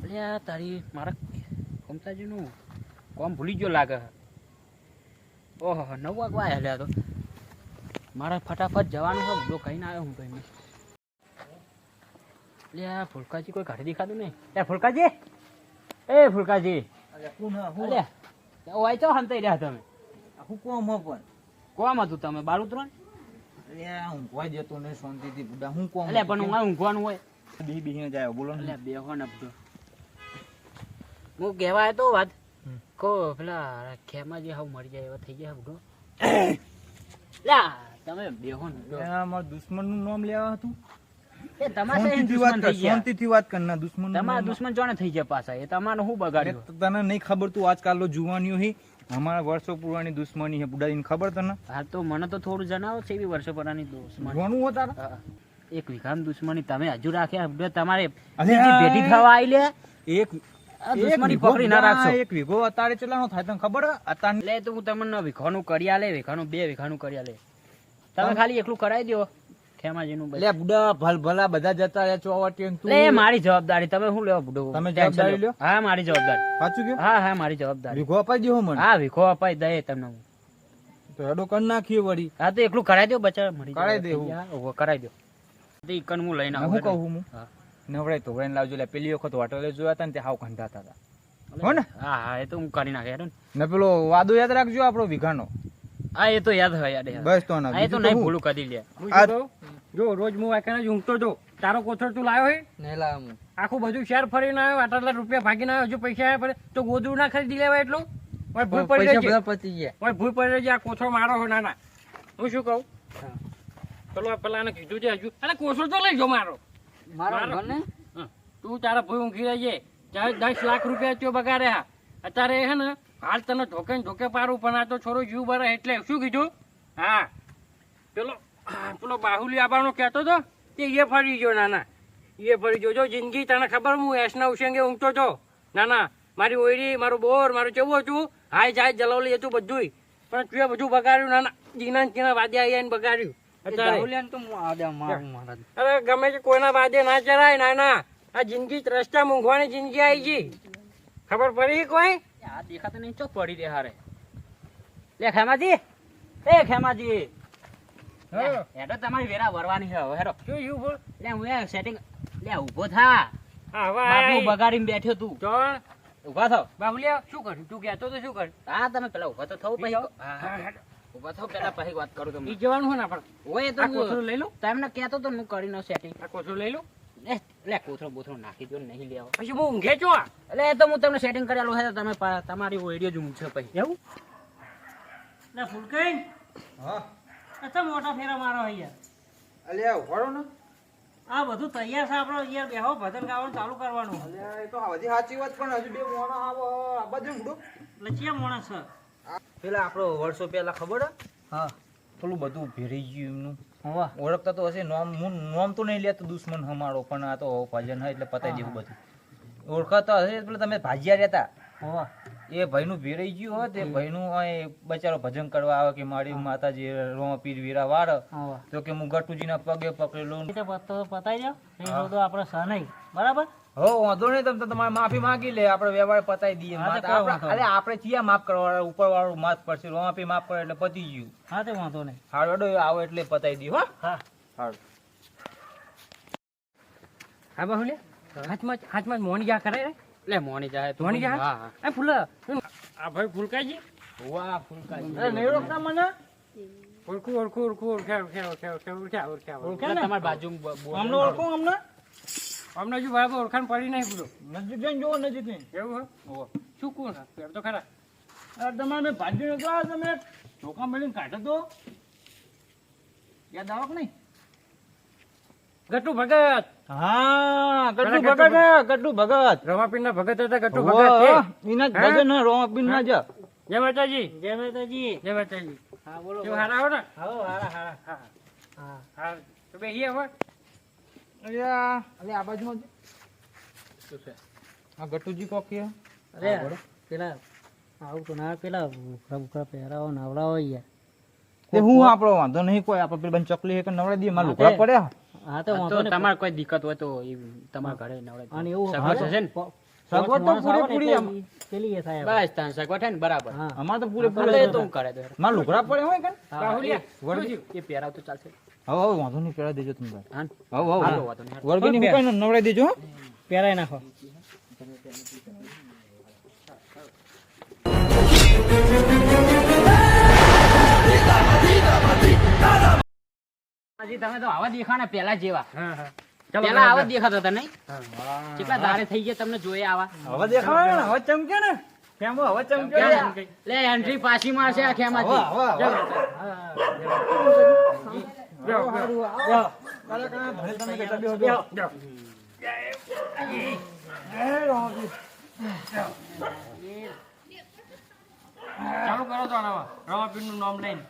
અલ્યા તારી મારા કોમતાજીનું કોમ ભૂલી ગયો લાગે. ઓહો 9 વાગવા આવ્યા તો મારે ફટાફટ જવાનું છે. બધો કહીને આવ્યો હું કહીને. અલ્યા ફુલકાજી કોઈ ઘરે દેખાતું નહીં. એ ફુલકાજી, એ ફુલકાજી, અલ્યા ઓય ચો હંતાઈ રહ્યા તમે. હું કોમ હો પણ કોમ હતું તમે બાર ઉતરણ. અલ્યા ઊંઘવા જતો ને શાંતિથી બુડા. હું કોમ અલ્યા પણ હું ઊંઘવાનું હોય. બી બી જાય બોલો ને. અલ્યા બેહો ને બધો. હું કહેવાય તો વાત કો પેલા ખેમાજી હાવ મરી જાય એવા થઈ ગયા બધો. લા તમે બેહો ને. મારા દુશ્મન નું નામ લેવા હતું. એ તમારે દુશ્મન થઈ ગયા. શાંતિથી વાત કર ના. દુશ્મન તમારા દુશ્મન જોણે થઈ ગયા પાછા. એ તમારો શું બગાડ્યો? તને નહીં ખબર? તું આજકાલ નો જુવાનીઓ હી અમારા વર્ષો પુરાની દુશ્મની હે બુડાની ખબર તને? હા તો મને તો થોડું જણાવો છે એવી વર્ષો પુરાની દુશ્મની. જોવાનું હો તારા એક વીઘાની દુશ્મની તમે હજુ રાખ્યા. બે તમારે ભેટી થવા આવી લે. એક દુશ્મની પકડી ના રાખશો. એક વીઘો અત્યારે ચલાનો થાય તને ખબર? અત્યારે લે તો હું તમને વીઘાનું કર્યા લે. વીઘાનું 2 વીઘાનું કર્યા લે. તમે ખાલી એકલું કરાવી દો ખેમાજીનું. લે બુડા ભલ ભલા બધા જતા રહ્યા ચોવટી. તું લે મારી જવાબદારી. તમે શું લેવા બુડો? તમે જવાબદારી લ્યો. હા મારી જવાબદારી. સાચું કયો? હા હા મારી જવાબદારી. વીઘો અપાઈ દેવો મને. હા વીઘો અપાઈ દે તમને હું. તો હેડો કર નાખીએ વળી. હા તો એકલું કરાવી દો બચારા મરી કરાવી દેવું. કરાવી દો. તો ઈકન હું લઈને હું આવું. કહું હું હા નવડાય તો વળીને લાવજો. લે પેલી વખત હોટલે જોયા હતા ને તે હાવ કંટાતા હતા હો ને. હા હા એ તો હું કરી નાખ્યા ને પેલો વાદો યાદ રાખજો આપણો વીઘાનો. હા એ તો યાદ હોય યાદ. બસ તો ના હા એ તો નહીં ભૂલું કરી લે. જો રોજ હું વાંકાને જ ઊંઘતો જો. તારો કોથળ તું લાવ્યો હોય? નહીં લાવ હું. આખું બધું શેર ફરીને આવ્યો. આટલા રૂપિયા ભાગીને આવ્યો. હજુ પૈસા આવ્યા પડે તો ગોદડું ના ખરીદી લેવાય એટલું? ઓય ભૂલ પડી રહી છે. પતી ગયા. ઓય ભૂલ પડી રહી છે. આ કોથળો મારો હો. ના ના હું શું કહું? પેલો પેલાને કીધું છે હજુ. અરે કોથળો તો લઈ જો મારો. મારો ને તું તારા ભૂલ ઊંઘી રહી છે. ચાહે 10 લાખ રૂપિયા ચો બગાડ્યા. અત્યારે હે ને હાલ તને ઢોકે ઢોકે પારું. પણ આ તો છોરો જીવ ભરે એટલે શું કીધું? હા પેલો બાહુલી આબાનો કહેતો હતો તે એ ફરી ગયો. નાના એ ફરી ગયો. જો જિંદગી તને ખબર હું એસના ઉસંગે ઊંઘતો હતો. નાના મારી ઓયરી મારું બોર મારું કેવું હતું. હાય જાય જલાવલી હતું બધું. પણ તું બધું બગાડ્યું. નાના જીના જીના વાદે આવીને બગાડ્યું. અરે ગમે તે કોઈના વાદે ના ચરાય. નાના આ જિંદગી રસ્તા મૂંઘવાની જિંદગી આવી ગઈ. ખબર પડી કોઈ? આ દેખાતો નહીં ચો પડી દે હારે. લે ખેમાજી, એ ખેમાજી હેડો તમારી વેરા ભરવાની છે હવે. હેડો શું યુ બોલ? લે હું સેટિંગ. લે ઊભો થા. હા બાપુ હવે બગાડીને બેઠો તું. ચોણ ઊભા થાવ. બાબુલિયા શું કર્યું? તું કહેતો તો શું કર્યું? હા તમે પેલા ઊભા તો થવું પછી. ઊભા થાવ પેલા પછી વાત કરું તમને. ઈ જવાનું હોય ને આપણે. ઓય તો આ કોથળું લઈ લો. તમને કહેતો તો હું કરીને સેટિંગ. આ કોથળું લઈ લો. લે કોથળો બોથળો નાખી દો નહીં લેવા. પછી હું ઊંઘે છો. એટલે એ તો હું તમને સેટિંગ કરેલું છે. તમે તમારી ઓઈડિયો જ ઊંઘ છે પછી. એવું? ના ફૂલકઈ હા અચ્છા મોટા ફેરા મારો અહીંયા. અલ્યા ઉભારો ને. આ બધું તૈયાર છે. આપણે અહીંયા બેહો ભજન ગાવાનું ચાલુ કરવાનું. અલ્યા એ તો બધી સાચી વાત પણ હજુ બે મોણા આવો આ બાજુ બુડો. લચિયા માણસ છે. પેલા આપણો વર્ષો પહેલા ખબર હે? હા પેલું બધું ભેરી ગયું એમનું. વાહ ઓળખતા તો હશે. નોમ તો નહીં લેતો દુશ્મન હમારો. પણ આ તો ભજન હોય એટલે પતાઈ દેવું બધું. ઓળખાતા હશે પેલા તમે ભાજિયા રહેતા. વાહ એ ભાઈનું ભેરાઈ ગયું હોય તે ભાઈનું બચારો ભજન કરવા આવે કે મારી માતાજી રોમા પીર વીરા વાળ. વાહ તો કે હું ગટુજીના પગે પકડેલો. પતાઈ જાવ નહીં તો આપણે સહ નહીં. બરાબર? હો વાંધો નહીં. તમે તમારે માફી માંગી લે. આપણે વ્યવહાર પતાઈ દઈએ. હા, તો કોઈ વાંધો અરે આપણે ચિયા માફ કરવા ઉપર વાળું માફ પડશે. રોમાપી માફ કરે એટલે પતી ગયું. હા તે વાંધો નહીં. હાડો આવો એટલે પતાઈ દઈએ. હો હા હાડો. હા બાહુલિયા હાથમાં મોની જા કરે રે. લે મોની જાય તો મોની જા. હા એ ફૂલા આ ભાઈ ફૂલકાજી. વાહ ફૂલકાજી. અરે નહીં ઓળખતા મને? ઓળખું. ઓળખ્યા. તમારી બાજુ અમને ઓળખો અમને. અમને હજુ બરાબર ઓળખાણ પડી નહીં પૂરો. નજીક જઈને જોવો નજીક નહીં. એવું હો? શું કોણ પેર તો ખરા. તમારે મેં ભાજી નતો તમે ચોખા મળીને કાઢો તો યાદ આવો કે નહીં? ગટ્ટુ ભગત. હા પેલા ગટ્ટુ ભગત. રમાપીરના ભગત હતા. ગટ્ટુ ભગત એના જ ભજન રોમાપીર ના જા. જય માતાજી. જય માતાજી. જય માતાજી. હા બોલો કેવું હારા હો ને? હાલો હારા હારા. હા હા હા તો બેહીએ હવે. અલ્યા અલે આ બાજુમાં શું છે? આ ગટ્ટુજી કોકી અરે પેલા આવું તો ના પેલા ઉખરા પહેરાવો નવડાવો યાર. તે હું આપણો વાંધો નહીં કોઈ. આપણે પેલી બંધ ચકલી કે નવડાવી દઈએ. મારા લુગડા પડ્યા. હા તો વાંધો નહીં. તમારે કોઈ દિક્કત હોય તો એ તમારા ઘરે નવડાવી. અને એવું સગવડ છે ને સગવડ તો પૂરેપૂરી બસ તાન સગવડ થાય ને બરાબર અમાર તો પૂરેપૂરી આપણે તો હું કરે તો માર લુગડા પડે હોય કે રાહુલિયા, એ પહેરાવ તો ચાલશે હવે હવે વાંધો નહીં પહેરા દેજો તમે હા હવે હાલો હવે વાતો નહીં વર્ગની હું કઈ નવડાઈ દેજો હો. પહેરાઈ નાખો. હજી તમે તો આવા દેખાને પેલા જેવા હા હા પેલા આવા જ દેખાતા હતા નહીં કેટલા દાડે થઈ ગયા તમને જોયા આવા હવે દેખાડો ને હવે ચમકે ને કેમ હવે ચમકે લે એન્ટ્રી પાછી મારશે આ ખેમાંથી ચાલુ કરો તો આનામાં રવાપીર નું નામ લઈને.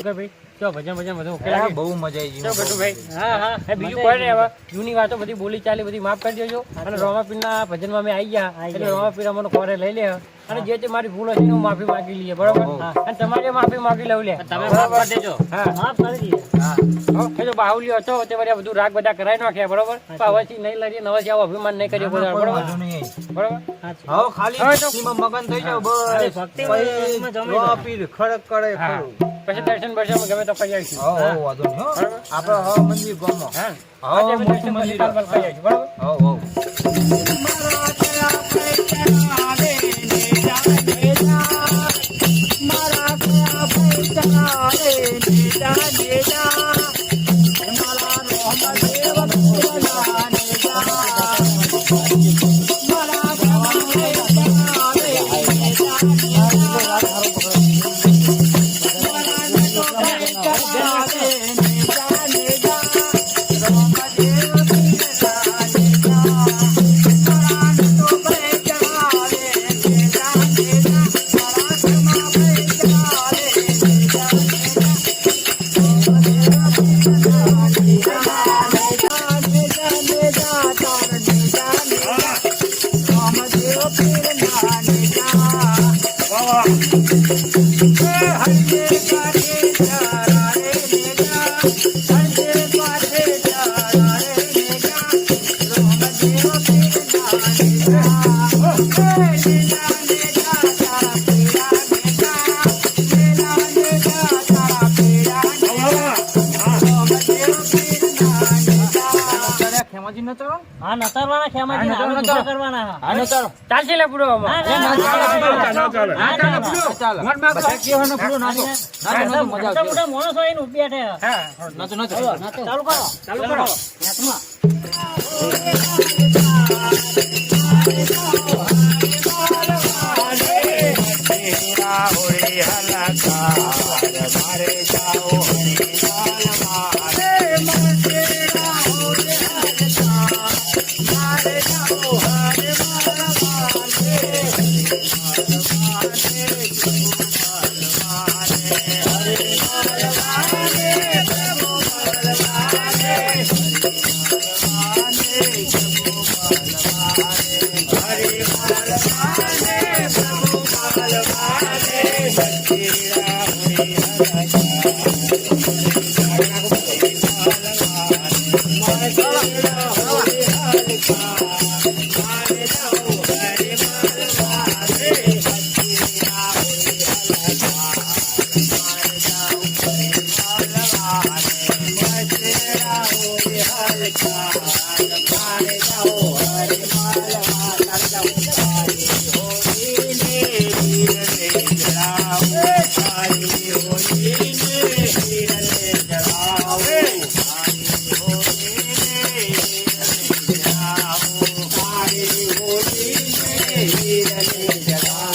ભાઈ ચો ભજન ભજન બધું ઓકે લાગે બહુ મજા આવી ચો બેટુ ભાઈ હા હા એ બીજું કોઈ નહીં હવે જૂની વાતો બધી બોલી ચાલી બધી માફ કરી દેજો અને રોમાપીરના ભજનમાં અમે આવી ગયા એટલે રોમાપીર અમને ખોરે લઈ લે અને જે તે મારી ભૂલ હશે હું માફી માંગી લઈએ બરોબર અને તમારે માફી માંગી લઉં લે તમે માફ કરી દેજો. હા માફ કરી દઈએ હા એ તો બાહુલ્યો હતો તે વળી આ બધું રાગ બધા કરાઈ નાખ્યા બરોબર પણ હવેથી નહીં લડીએ નવથી આવો અભિમાન નહીં કરીએ બધા બરોબર બરોબર હવે ખાલી ભક્તિમાં મગન થઈ જાવ બસ પછી પીર ખડક કરે હા પછી દર્શન બર્શન ગમે તો કરી આવીશું હો વાંધો નહીં હો આપણે હવે મંદિર ગમો હા હવે આજે મોટું દર્શન મંદિર બર્શન કરી આવીશું બરોબર હો હો ખેમાજી ન ચાલો હા નતારવાના ખેમાજી હા, હાલો નતારો. પૂરા કરવાના હા હા ન ચાલો ચાલશે લે પૂરો આમાં. મોટા મોટા માણસો આવીને ઊભી છે. ચાલુ કરો ચાલુ કરો હાથમાં. જગા